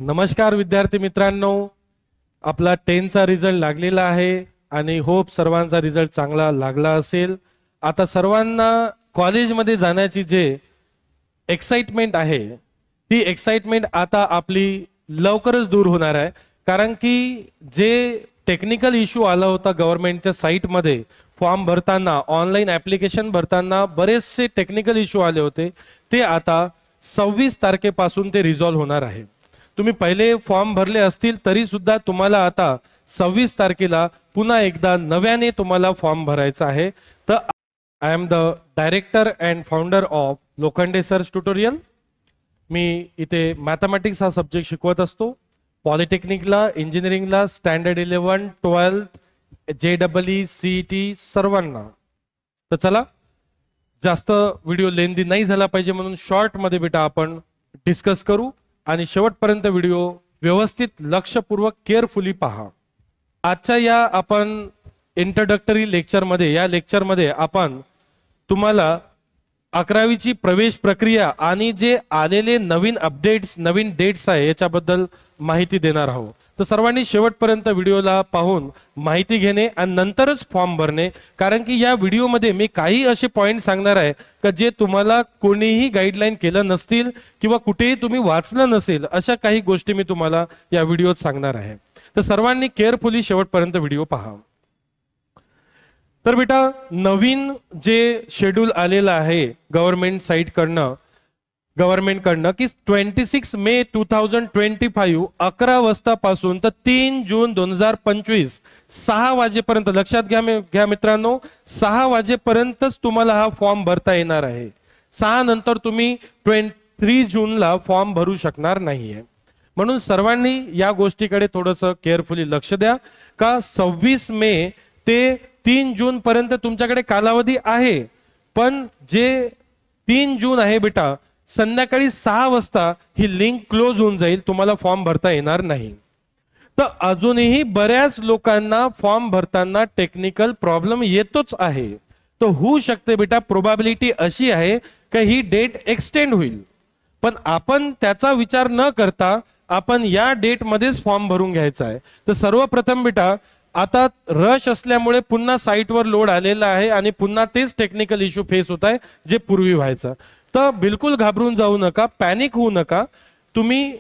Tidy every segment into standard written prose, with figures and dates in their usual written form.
नमस्कार विद्यार्थी मित्रांनो, आपला 10 चा रिझल्ट लागलेला आहे आणि होप सर्वांचा रिझल्ट चांगला लागला असेल। आता सर्वांना कॉलेजमध्ये जाण्याची जे एक्साइटमेंट आहे ती एक्साइटमेंट आता आपली लवकरच दूर होणार आहे, कारण की जे टेक्निकल इश्यू आला होता गव्हर्नमेंटच्या साइटमध्ये फॉर्म भरताना, ऑनलाइन ॲप्लिकेशन भरताना बरेचसे टेक्निकल इश्यू आले होते, ते आता 26 तारखेपासून ते रिझॉल्व्ह होणार आहे। तुम्ही पहिले फॉर्म भरले असतील तरी सुद्धा तुम्हाला आता 26 तारखेला पुन्हा एकदा नव्याने तुम्हाला फॉर्म भरायचा आहे। तर I am the director and founder of Lokhande सर्स ट्युटोरियल। मी इथे मॅथमॅटिक्स हा सब्जेक्ट शिकवत असतो, पॉलिटेक्निकला, इंजिनिअरिंगला, स्टँडर्ड 11, 12, JEE, CET सर्वांना। तर चला, जास्त व्हिडिओ लेंदी नाही झाला पाहिजे म्हणून शॉर्ट मध्ये बेटा आपण डिस्कस करू आणि शेवटपर्यंत व्हिडिओ व्यवस्थित लक्षपूर्वक केअरफुली पहा। आजच्या या आपण इंट्रोडक्टरी लेक्चरमध्ये, या लेक्चरमध्ये आपण तुम्हाला 11वीची प्रवेश प्रक्रिया आणि जे आलेले नवीन अपडेट्स, नवीन डेट्स आहे याच्याबद्दल माहिती देणार आहोत। तर सर्वांनी शेवटपर्यंत व्हिडिओला पाहून माहिती घेणे आणि नंतरच फॉर्म भरणे, कारण की या व्हिडिओमध्ये मी काही असे पॉइंट सांगणार आहे की जे तुम्हाला कोणीही गाईडलाईन केलं नसतील किंवा कुठेही तुम्ही वाचलं नसेल, अशा काही गोष्टी मी तुम्हाला या व्हिडिओत सांगणार आहे। तर सर्वांनी केअरफुली शेवटपर्यंत व्हिडिओ पहा। तर बेटा, नवीन जे शेड्यूल आलेलं आहे गव्हर्नमेंट साइट कडनं, गव्हर्नमेंट कडनं की 26 मे 2025 11 वाजतापासून तर 3 जून 2025 6 वाजेपर्यंत, लक्षात घ्या मित्रांनो, 6 वाजेपर्यंतच तुम्हाला हा फॉर्म भरता येणार आहे। 6 नंतर तुम्ही 23 जूनला फॉर्म भरू शकणार नाहीये। म्हणून सर्वांनी या गोष्टीकडे थोडंसं केअरफुली लक्ष द्या का 26 मे ते 3 जून पर्यंत तुमच्याकडे कालावधी आहे, पण जे 3 जून आहे बेटा, संध्याकाळी 6 वाजता ही लिंक क्लोज होऊन जाईल, तुम्हाला फॉर्म भरता येणार नाही। तर अजूनही बऱ्याच लोकांना फॉर्म भरताना टेक्निकल प्रॉब्लेम येतोच आहे। तर होऊ शकते बेटा, प्रोबॅबिलिटी अशी आहे की ही डेट एक्सटेंड होईल, पण आपण त्याचा विचार न करता आपण या डेट मध्येच फॉर्म भरून घ्यायचा आहे। तर सर्वप्रथम बेटा, आता रश असल्यामुळे पुन्हा साइटवर लोड आलेला आहे आणि पुन्हा तेच टेक्निकल इश्यू फेस होत आहे जे पूर्वी व्हायचं। तर बिलकुल घाबरून जाऊ नका, पॅनिक होऊ नका। तुम्ही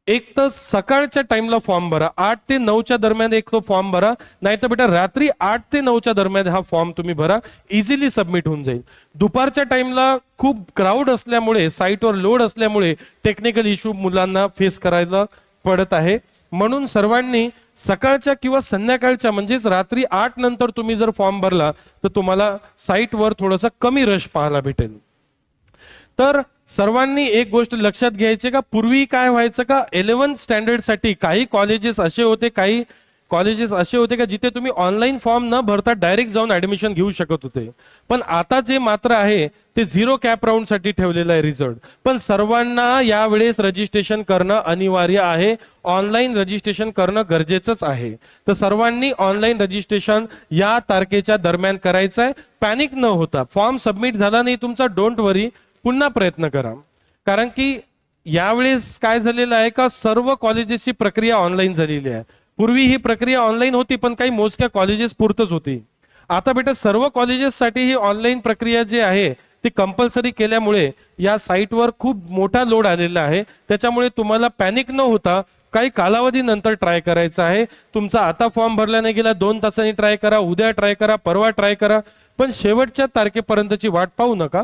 एक तर सकाळच्या टाइमला फॉर्म भरा, 8 ते 9च्या दरम्यान एक तो फॉर्म भरा, नाही तर बेटा रात्री 8 ते 9च्या दरम्यान हा फॉर्म तुम्ही भरा, इझिली सबमिट होऊन जाईल। दुपारच्या टाइमला खूप क्राऊड असल्यामुळे, साइटवर लोड असल्यामुळे टेक्निकल इश्यू मुलांना फेस करायला पडत आहे। म्हणून सर्वांनी सकाळच्या किंवा संध्याकाळच्या म्हणजेच रात्री 8 नंतर तुम्ही जर फॉर्म भरला तर तुम्हाला साइटवर थोडंसं कमी रश पाहायला भेटेल। तर सर्वांनी एक गोष्ट लक्षात घ्यायची का, पूर्वी काय व्हायचं का, 11th स्टँडर्ड साठी काही कॉलेजेस असे होते का जिथे तुम्ही ऑनलाईन फॉर्म न भरता डायरेक्ट जाऊन ऍडमिशन घेऊ शकत होते, पण आता जे मात्र आहे ते 0 कॅप राऊंड साठी ठेवलेलं आहे रिझल्ट। पण सर्वांना यावेळेस रजिस्ट्रेशन करणं अनिवार्य आहे, ऑनलाईन रजिस्ट्रेशन करणं गरजेचंच आहे। तर सर्वांनी ऑनलाईन रजिस्ट्रेशन या तारखेच्या दरम्यान करायचं आहे। पॅनिक न होता, फॉर्म सबमिट झाला नाही तुमचा, डोंट वरी, पुन्हा प्रयत्न करा, कारण की यावेळेस काय झालेलं आहे का, सर्व कॉलेजेसची प्रक्रिया ऑनलाईन झालेली आहे। पूर्वी ही प्रक्रिया ऑनलाईन होती पण काही मोजक्या कॉलेजेस पुरतच होती। आता बेटा सर्व कॉलेजेससाठी ही ऑनलाईन प्रक्रिया जी आहे ती कंपल्सरी केल्यामुळे या साइटवर खूप मोठा लोड आलेला आहे। त्याच्यामुळे तुम्हाला पॅनिक न होता काही कालावधी नंतर ट्राय करायचं आहे। तुमचा आता फॉर्म भरला नाही गेला, 2 तासांनी ट्राय करा, उद्या ट्राय करा, परवा ट्राय करा, पण शेवटच्या तारखेपर्यंतची वाट पाहू नका,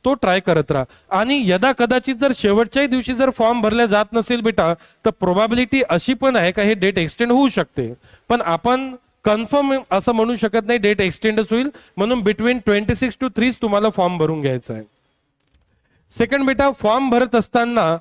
तो ट्राय करत राहा। आणि यदा कदाचित जर शेवटच्याही दिवशी जर फॉर्म भरल्या जात नसेल बेटा, तर प्रोबॅबिलिटी अशी पण आहे का हे डेट एक्सटेंड होऊ शकते, पण आपण कन्फर्म असं म्हणू शकत नाही डेट एक्सटेंडच होईल। म्हणून बिटवीन 26 to 30 तुम्हाला फॉर्म भरून घ्यायचा आहे। सेकंड बेटा, फॉर्म भरत असताना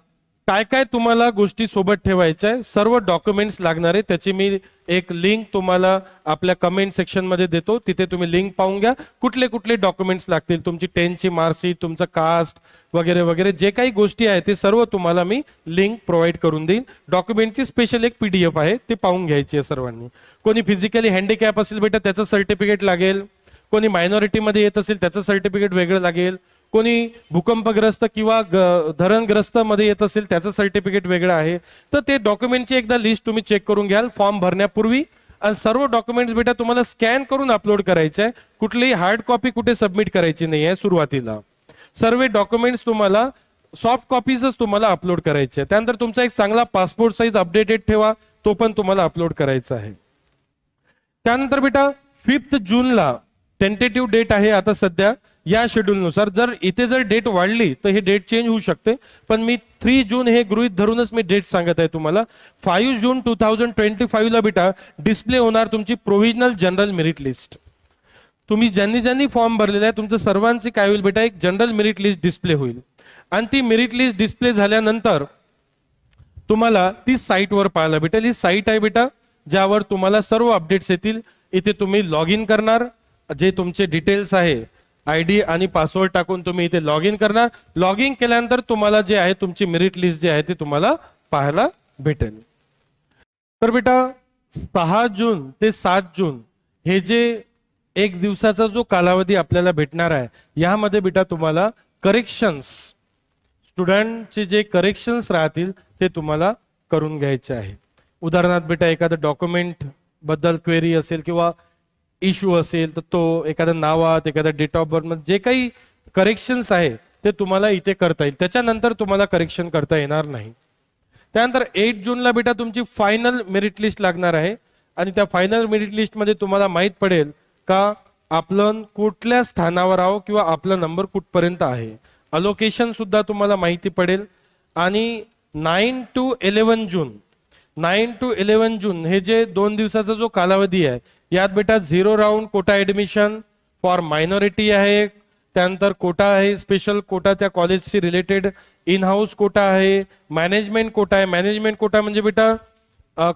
काय काय तुम्हाला गोष्टी सोबत ठेवायच्या आहे, सर्व डॉक्युमेंट्स लागणार आहे, त्याची मी एक लिंक तुम्हाला आपल्या कमेंट सेक्शन मध्ये देतो, तिथे तुम्ही लिंक पाहून घ्या कुठले कुठले डॉक्युमेंट्स लागतील। तुमची 10 ची मार्कशीट, तुमचं कास्ट वगैरे वगैरे जे काही गोष्टी आहेत ते सर्व तुम्हाला मी लिंक प्रोव्हाइड करून देईन। डॉक्युमेंटची स्पेशल एक PDF आहे, ते पाहून घ्यायची आहे सर्वांनी। कोणी फिजिकली हँडिकॅप असेल बेटा त्याचं सर्टिफिकेट लागेल, कोणी मायनॉरिटी मध्ये येत असेल त्याचं सर्टिफिकेट वेगळं लागेल, कोणी भूकंपग्रस्त किंवा धरणग्रस्त मध्ये येत असेल त्याचं सर्टिफिकेट वेगळं आहे. तर ते डॉक्युमेंटची एकदा लिस्ट तुम्ही चेक करून घ्याल फॉर्म भरण्यापूर्वी. आणि सर्व डॉक्युमेंट्स बेटा तुम्हाला स्कॅन करून अपलोड करायचे आहे. कुठलीही हार्ड कॉपी कुठे सबमिट करायची नाही आहे सुरुवातीला. सर्व डॉक्युमेंट्स तुम्हाला सॉफ्ट कॉपीजच तुम्हाला अपलोड करायचे आहे. त्यानंतर तुमचा एक चांगला पासपोर्ट साईज अपडेटेड ठेवा, तो पण तुम्हाला अपलोड करायचा आहे. त्यानंतर बेटा 5 जूनला टेंटेटिव्ह डेट आहे आता सध्या या शेड्यूलनुसार. जर इथे जर डेट वाढली तर हे डेट चेंज होऊ शकते, पण मी 3 जून हे गृहीत धरूनच मी डेट सांगत आहे तुम्हाला. 5 जून 2025 ला बेटा डिस्प्ले होणार तुमची प्रोव्हिजनल जनरल मेरिट लिस्ट. तुम्ही ज्यांनी ज्यांनी फॉर्म भरलेला आहे तुमचं सर्वांची काय होईल बेटा, एक जनरल मेरिट लिस्ट डिस्प्ले होईल. आणि ती मेरिट लिस्ट डिस्प्ले झाल्यानंतर तुम्हाला ती साईटवर पाहायला भेटेल. ही साईट आहे बेटा ज्यावर तुम्हाला सर्व अपडेट्स येतील. इथे तुम्ही लॉग इन करणार, जे तुमचे डिटेल्स आहे ID आणि पासवर्ड टाकून तुम्ही इथे लॉग इन करणार. लॉग इन केल्यानंतर तुम्हाला जे आहे तुमची मेरिट लिस्ट जे आहे ते तुम्हाला पाहायला भेटेल. तर बेटा 6 जून ते 7 जून हे जे एक दिवसाचा जो कालावधी आपल्याला भेटणार आहे, यामध्ये बेटा तुम्हाला करेक्शन्स, स्टुडंटचे जे करेक्शन्स राहतील ते तुम्हाला करून घ्यायचे आहे. उदाहरणार्थ बेटा एखादं डॉक्युमेंट बद्दल क्वेरी असेल किंवा इश्यू असेल तर तो एखाद्या नावात, एखाद्या डेट ऑफ बर्थ मध्ये जे काही करेक्शन्स आहे ते तुम्हाला इथे करता येईल. त्याच्यानंतर तुम्हाला करेक्शन करता येणार नाही. त्यानंतर 8 जूनला बेटा तुमची फायनल मेरिट लिस्ट लागणार आहे. आणि त्या फायनल मेरिट लिस्ट मध्ये तुम्हाला माहित पडेल का आपलं कुठल्या स्थानावर आहो किंवा आपला नंबर कुठपर्यंत आहे. अलोकेशन सुद्धा तुम्हाला माहिती पडेल. आणि 9 to 11 जून हे जे 2 दिवसाचा जो कालावधी आहे, यात बेटा 0 round quota admission for minority आहे. त्यानंतर कोटा आहे, स्पेशल कोटा त्या कॉलेजशी रिलेटेड, इन हाऊस कोटा आहे, मॅनेजमेंट कोटा आहे. मॅनेजमेंट कोटा म्हणजे बेटा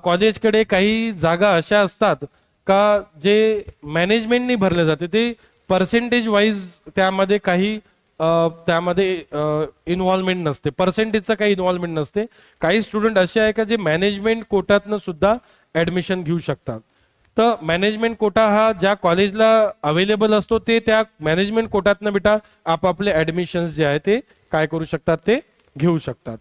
कॉलेजकडे काही जागा अशा असतात का जे मॅनेजमेंटनी भरले जाते, ते पर्सेंटेज वाईज त्यामध्ये काही त्यामध्ये इन्व्हॉल्वमेंट नसते, पर्सेंटेजचा काही इन्व्हॉल्वमेंट नसते. काही स्टुडंट असे आहे का जे मॅनेजमेंट कोटातनं सुद्धा ऍडमिशन घेऊ शकतात. तर मॅनेजमेंट कोटा हा ज्या कॉलेजला अवेलेबल असतो ते त्या मॅनेजमेंट कोटातनं बेटा आपापले ऍडमिशन्स जे आहे ते काय करू शकतात, ते घेऊ शकतात.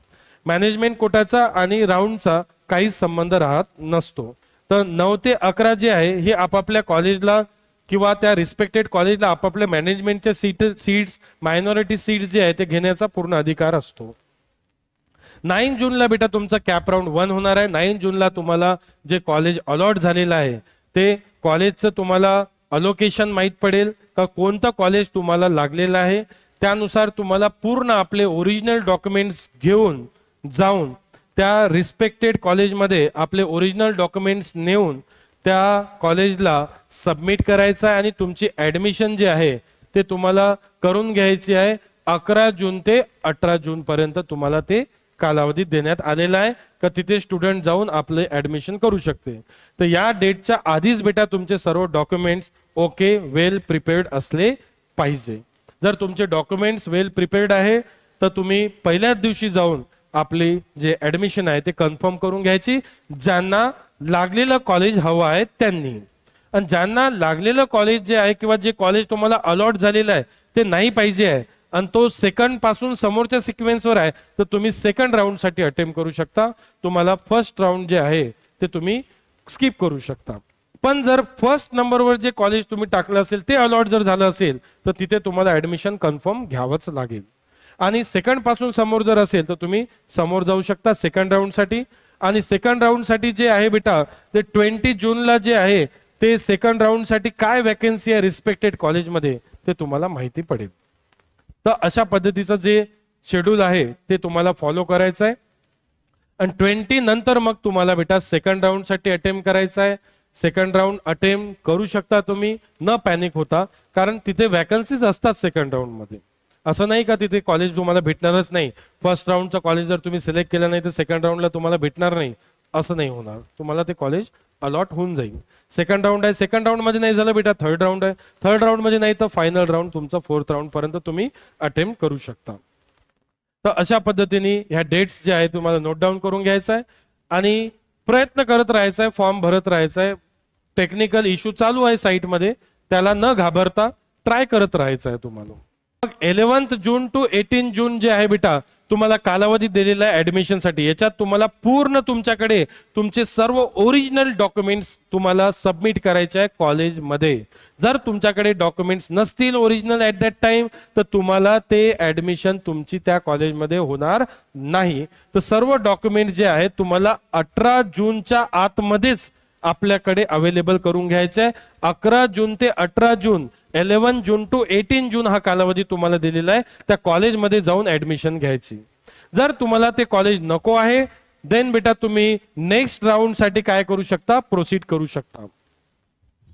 मॅनेजमेंट कोटाचा आणि राऊंडचा काही संबंध राहत नसतो. तर 9 ते 11 जे आहे हे आपापल्या कॉलेजला किंवा त्या रिस्पेक्टेड कॉलेजला आपापल्या मॅनेजमेंटच्या सीट्स, मायनॉरिटी सीट्स जे आहे ते घेण्याचा पूर्ण अधिकार असतो. 9 जूनला बेटा तुमचा कॅप राऊंड 1 होणार आहे. 9 जूनला तुम्हाला जे कॉलेज अलॉट झालेलं आहे ते कॉलेजचं तुम्हाला अलोकेशन माहीत पडेल का कोणतं कॉलेज तुम्हाला लागलेलं आहे. त्यानुसार तुम्हाला पूर्ण आपले ओरिजिनल डॉक्युमेंट्स घेऊन जाऊन त्या रिस्पेक्टेड कॉलेजमध्ये आपले ओरिजिनल डॉक्युमेंट्स नेऊन त्या कॉलेजला सबमिट करायचं आहे. आणि तुमची ऍडमिशन जे आहे ते तुम्हाला करून घ्यायची आहे. 11 जून ते 18 जून पर्यंत तुम्हाला ते कालावधी देण्यात आलेला आहे का तिथे स्टुडंट जाऊन आपले ऍडमिशन करू शकते. तर या डेटच्या आधीच बेटा तुमचे सर्व डॉक्युमेंट्स ओके, वेल प्रिपेअर्ड असले पाहिजे. जर तुमचे डॉक्युमेंट्स वेल प्रिपेअर्ड आहे तर तुम्ही पहिल्याच दिवशी जाऊन आपली जे ऍडमिशन आहे ते कन्फर्म करून घ्यायची, ज्यांना लागलेलं कॉलेज हवं आहे त्यांनी. आणि ज्यांना लागलेलं कॉलेज जे आहे किंवा जे कॉलेज तुम्हाला अलॉट झालेलं आहे ते नाही पाहिजे आहे आणि तो सेकंड पासून समोरच्या सिक्वेन्सवर आहे तर तुम्ही सेकंड राऊंड साठी अटेम्प्ट करू शकता. तुम्हाला फर्स्ट राऊंड जे आहे ते तुम्ही स्किप करू शकता. पण जर फर्स्ट नंबरवर जे कॉलेज तुम्ही टाकलं असेल ते अलॉट जर झालं असेल तर तिथे तुम्हाला ऍडमिशन कन्फर्म घ्यावंच लागेल. आणि सेकंड पासून समोर जर असेल तर तुम्ही समोर जाऊ शकता सेकंड राऊंड साठी. आणि सेकंड राऊंड साठी जे आहे बेटा ते 20 जूनला जे आहे ते सेकंड राऊंड साठी काय वॅकन्सी आहे रिस्पेक्टेड कॉलेजमध्ये ते तुम्हाला माहिती पडेल. तर अशा पद्धतीचं जे शेड्यूल आहे ते तुम्हाला फॉलो करायचं आहे. आणि 20 नंतर मग तुम्हाला बेटा सेकंड राऊंड साठी अटेम्प्ट करायचा आहे. सेकंड राऊंड अटेम्प्ट करू शकता तुम्ही, न पॅनिक होता, कारण तिथे वॅकन्सीज असतात सेकंड राऊंड मध्ये. असं नाही का तिथे कॉलेज तुम्हाला भेटणारच नाही. फर्स्ट राऊंडचं कॉलेज जर तुम्ही सिलेक्ट केलं नाही तर सेकंड राऊंडला तुम्हाला भेटणार नाही, असं नाही होणार. तुम्हाला ते कॉलेज अलॉट होऊन जाईल. सेकंड राऊंड आहे, सेकंड राऊंड मध्ये नाही झालं बेटा थर्ड राऊंड आहे, थर्ड राऊंड मध्ये नाही तर फायनल राऊंड तुमचा 4th राऊंड पर्यंत तुम्ही अटेम्प्ट करू शकता. तर अशा पद्धतीने ह्या डेट्स जे आहे तुम्हाला नोट डाऊन करून घ्यायचा आहे आणि प्रयत्न करत राहायचा आहे, फॉर्म भरत राहायचा आहे. टेक्निकल इश्यू चालू आहे साईटमध्ये, त्याला न घाबरता ट्राय करत राहायचं आहे तुम्हाला. मग 11 जून टू 18 जून जे आहे बेटा तुम्हाला कालावधी दिलेला आहे ऍडमिशनसाठी. याच्यात तुम्हाला पूर्ण तुमच्याकडे तुमचे सर्व ओरिजिनल डॉक्युमेंट्स तुम्हाला सबमिट करायचे आहे कॉलेजमध्ये. जर तुमच्याकडे डॉक्युमेंट्स नसतील ओरिजिनल ऍट दॅट टाइम तर तुम्हाला ते ऍडमिशन तुमची त्या कॉलेजमध्ये होणार नाही. तर सर्व डॉक्युमेंट जे आहेत तुम्हाला 18 जूनच्या आतमध्येच आपल्याकडे अवेलेबल करून घ्यायचे आहे. 11 जून ते 18 जून 11 जून टू 18 जून हा कालावधी तुम्हाला दिलेला आहे. त्या कॉलेजमध्ये जाऊन ऍडमिशन घ्यायची. जर तुम्हाला ते कॉलेज नको आहे देन बेटा तुम्ही नेक्स्ट राऊंड साठी काय करू शकता, प्रोसीड करू शकता.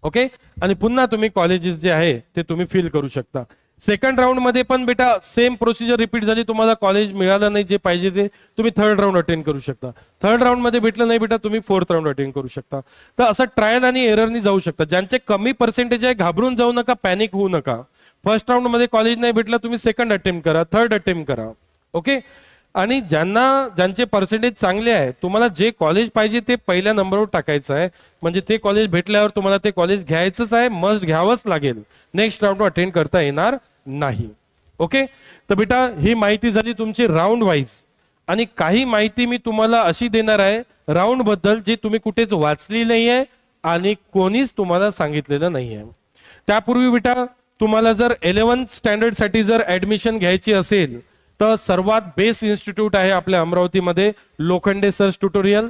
ओके, आणि पुन्हा तुम्ही कॉलेजेस जे आहे ते तुम्ही फिल करू शकता. सेकंड राऊंड मध्ये पण बेटा सेम प्रोसिजर रिपीट झाली. तुम्हाला कॉलेज मिळालं नाही जे पाहिजे ते तुम्ही थर्ड राऊंड अटेंड करू शकता. थर्ड राऊंड मध्ये भेटलं नाही बेटा तुम्ही फोर्थ राऊंड अटेंड करू शकता. तर असं ट्रायल आणि एररनी जाऊ शकता. ज्यांचे कमी पर्सेंटेज आहे घाबरून जाऊ नका, पॅनिक होऊ नका. फर्स्ट राऊंड मध्ये कॉलेज नाही भेटलं तुम्ही सेकंड अटेम्प्ट करा, थर्ड अटेम्प्ट करा. ओके, आणि ज्यांचे पर्सेंटेज चांगले आहे तुम्हाला जे कॉलेज पाहिजे ते पहिल्या नंबरवर टाकायचं आहे. म्हणजे ते कॉलेज भेटल्यावर तुम्हाला ते कॉलेज घ्यायचंच आहे, मस्ट घ्यावंच लागेल. नेक्स्ट राऊंड अटेंड करता येणार नाही. ओके, तर बेटा ही माहिती झाली तुमची राऊंड वाईज. आणि काही माहिती मी तुम्हाला अशी देणार आहे राऊंड बद्दल जी तुम्ही कुठेच वाचली नाही आहे आणि कोणीच तुम्हाला सांगितलेलं नाही आहे. त्यापूर्वी बेटा तुम्हाला जर 11th स्टँडर्ड साठी जर ऍडमिशन घ्यायची असेल तर सर्वात बेस्ट इन्स्टिट्यूट आहे आपल्या अमरावतीमध्ये लोखंडे सर्च ट्युटोरियल.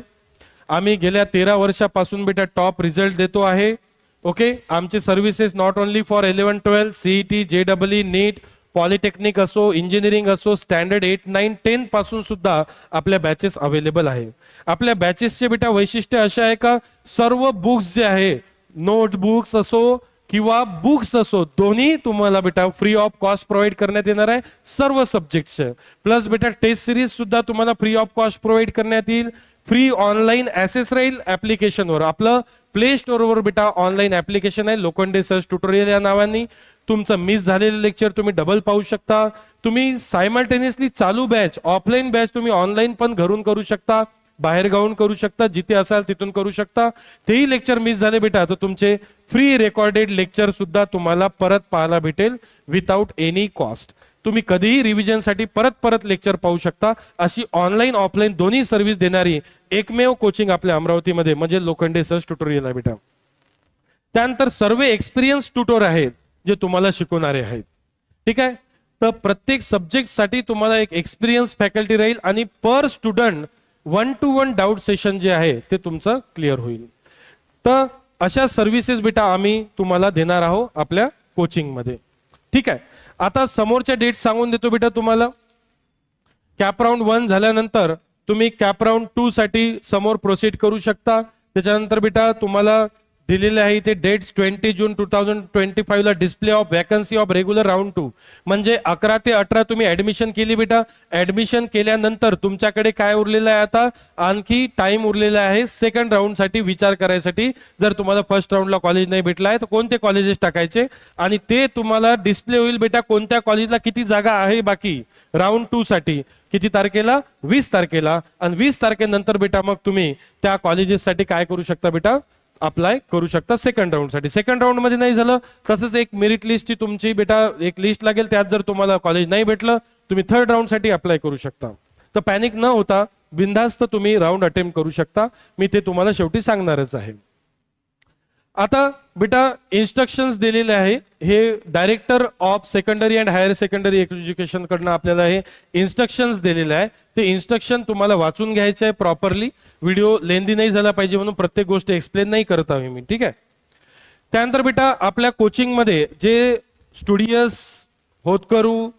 आम्ही गेल्या 13 वर्षापासून बेटा टॉप रिझल्ट देतो आहे. ओके, आमचे services not only for 11, 12, CET, JW, NEET, polytechnic असो, इंजिनिअरिंग असो, स्टँडर्ड 8, 9, 10 पासून सुद्धा आपल्या बॅचेस अवेलेबल आहे. आपल्या बॅचेसचे बेटा वैशिष्ट्य असे आहे का सर्व बुक्स जे आहे नोटबुक्स असो किंवा बुक्स असो दोन्ही तुम्हाला बेटा फ्री ऑफ कॉस्ट प्रोव्हाइड करण्यात येणार आहे सर्व सब्जेक्टचे. प्लस बेटा टेस्ट सिरीज सुद्धा तुम्हाला फ्री ऑफ कॉस्ट प्रोव्हाइड करण्यात येईल. फ्री ऑनलाईन ऍसेस राहील ऍप्लिकेशनवर. आपलं प्ले स्टोअरवर बेटा ऑनलाईन ऍप्लिकेशन आहे लोखंडे सर्च ट्युटोरियल या नावाने. तुमचं मिस झालेलं लेक्चर तुम्ही डबल पाहू शकता. तुम्ही सायमल्टेनियसली चालू बॅच ऑफलाईन बॅच तुम्ही ऑनलाईन पण घरून करू शकता, बाहेर गाऊन करू शकता, जिथे असाल तिथून करू शकता. तेही लेक्चर मिस झाले बेटा तर तुमचे फ्री रेकॉर्डेड लेक्चर सुद्धा तुम्हाला परत पाहायला भेटेल विदाउट एनी कॉस्ट. तुम्ही कधीही रिव्हिजन साठी परत लेक्चर पाहू शकता. अशी ऑनलाईन ऑफलाईन दोन्ही सर्व्हिस देणारी एकमेव कोचिंग आपल्या अमरावतीमध्ये म्हणजे लोखंडे सर्च ट्युटोरियल आहे बेटा. त्यानंतर सर्व एक्सपिरियन्स ट्युटर आहेत जे तुम्हाला शिकवणारे आहेत. ठीक आहे, तर प्रत्येक सब्जेक्ट साठी तुम्हाला एक एक्सपिरियन्स फॅकल्टी राहील आणि पर स्टुडंट 1-to-1 डाऊट सेशन जे आहे ते तुमचं क्लिअर होईल. तर अशा सर्व्हिसेस बेटा आम्ही तुम्हाला देणार आहोत आपल्या कोचिंग मध्ये. ठीक आहे, आता समोरच्या डेट सांगून देतो बेटा तुम्हाला. कॅप राऊंड 1 झाल्यानंतर तुम्ही कॅप राऊंड 2 साठी समोर प्रोसीड करू शकता. त्याच्यानंतर बेटा तुम्हाला दिलेले आहे ते डेट्स 20 जून 2025 ला display of vacancy of regular round 2 म्हणजे 11 ते 18 तुम्ही ऍडमिशन केली बेटा. ऍडमिशन केल्यानंतर तुमच्याकडे काय उरलेलं आहे आता आणखी टाइम उरलेला आहे सेकंड राऊंड साठी विचार करायसाठी. जर तुम्हाला फर्स्ट राऊंडला कॉलेज नाही भेटला आहे तर कोणते कॉलेजेस टाकायचे आणि ते तुम्हाला डिस्प्ले होईल बेटा कोणत्या कॉलेजला किती जागा आहे बाकी राऊंड 2 साठी. किती तारखेला 20 तारखेला. आणि 20 तारखेनंतर बेटा मग तुम्ही त्या कॉलेजेस साठी काय करू शकता बेटा अप्लाय करू शकता सेकंड राऊंड साठी. सेकंड राऊंड मध्ये नाही झालं तसंच एक मेरिट लिस्टची तुमची बेटा एक लिस्ट लागेल. त्यात जर तुम्हाला कॉलेज नाही भेटलं तुम्ही थर्ड राऊंड साठी अप्लाय करू शकता. तर पॅनिक न होता बिनधास्त तुम्ही राऊंड अटेम्प्ट करू शकता. मी ते तुम्हाला शेवटी सांगणारच आहे. आता बेटा इन्स्ट्रक्शन्स दिलेले आहे हे director of secondary and higher secondary education कडनं आपल्याला हे इन्स्ट्रक्शन्स दिलेले आहे. ते इन्स्ट्रक्शन तुम्हाला वाचून घ्यायचे आहे प्रॉपरली. व्हिडिओ लेंदी नाही झाला पाहिजे म्हणून प्रत्येक गोष्ट एक्सप्लेन नाही करत आहे मी. ठीक आहे, त्यानंतर बेटा आपल्या कोचिंग मध्ये जे स्टुडियस होतकरू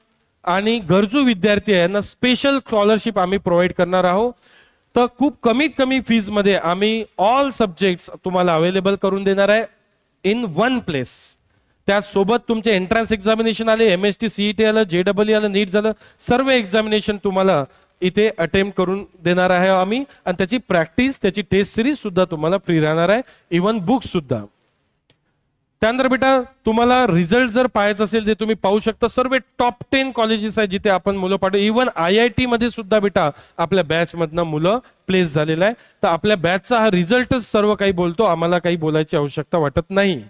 आणि गरजू विद्यार्थी आहे यांना स्पेशल स्कॉलरशिप आम्ही प्रोव्हाइड करणार आहोत. तर खूप कमीत कमी फीज मध्ये आम्ही ऑल सब्जेक्ट्स तुम्हाला अवेलेबल करून देणार आहे इन वन प्लेस. त्यासोबत तुमचे एंट्रन्स एक्झामिनेशन आले, एमएसटी सीईटी आलं, जेडब्ल्यू आलं, नीट झालं, सर्व एक्झामिनेशन तुम्हाला इथे अटेम्प्ट करून देणार आहे आम्ही. आणि त्याची प्रॅक्टिस त्याची टेस्ट सिरीज सुद्धा तुम्हाला फ्री राहणार आहे, इव्हन बुक्स सुद्धा. त्यानंतर बेटा तुम्हाला रिझल्ट जर पाहायचं असेल ते तुम्ही पाहू शकता. सर्व टॉप 10 कॉलेजेस आहेत जिथे आपण मुलं पाठवू. इव्हन IIT मध्ये सुद्धा बेटा आपल्या बॅच मधनं मुलं प्लेस झालेलं आहे. तर आपल्या बॅचचा हा रिझल्टच सर्व काही बोलतो, आम्हाला काही बोलायची आवश्यकता वाटत नाही.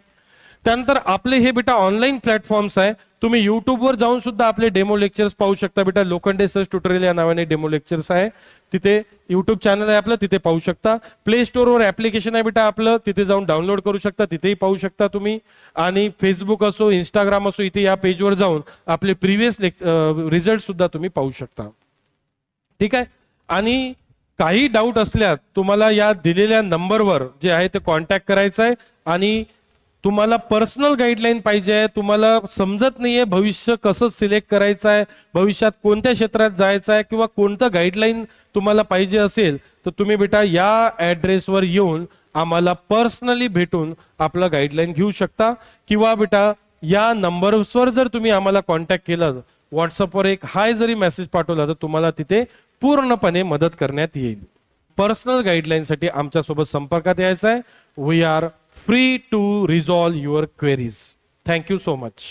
त्यानंतर आपले हे बेटा ऑनलाईन प्लॅटफॉर्म्स आहे. तुम्ही युट्यूबवर जाऊन सुद्धा आपले डेमो लेक्चर्स पाहू शकता बेटा. लोखंडे सर्च ट्युटोरियल या नावाने डेमो लेक्चर्स आहे, तिथे युट्यूब चॅनल आहे आपलं, तिथे पाहू शकता. प्ले स्टोअरवर ऍप्लिकेशन आहे बेटा आपलं, तिथे जाऊन डाउनलोड करू शकता, तिथेही पाहू शकता तुम्ही. आणि फेसबुक असो, इंस्टाग्राम असो, इथे या पेजवर जाऊन आपले प्रिव्हियस रिझल्ट सुद्धा तुम्ही पाहू शकता. ठीक आहे. आणि काही डाऊट असल्यास तुम्हाला या दिलेल्या नंबरवर जे आहे ते कॉन्टॅक्ट करायचं आहे. आणि तुम्हाला पर्सनल गाईडलाईन पाहिजे आहे, तुम्हाला समजत नाहीये भविष्य कसं सिलेक्ट करायचं आहे, भविष्यात कोणत्या क्षेत्रात जायचं आहे, किंवा कोणतं गाईडलाईन तुम्हाला पाहिजे असेल, तर तुम्ही बेटा या ऍड्रेसवर येऊन आम्हाला पर्सनली भेटून आपलं गाईडलाईन घेऊ शकता. किंवा बेटा या नंबर्सवर जर तुम्ही आम्हाला कॉन्टॅक्ट केलं, व्हॉट्सअपवर एक हाय जरी मेसेज पाठवला, तर तुम्हाला तिथे पूर्णपणे मदत करण्यात येईल. पर्सनल गाईडलाईनसाठी आमच्यासोबत संपर्कात यायचं आहे. We are free to resolve your queries. Thank you so much.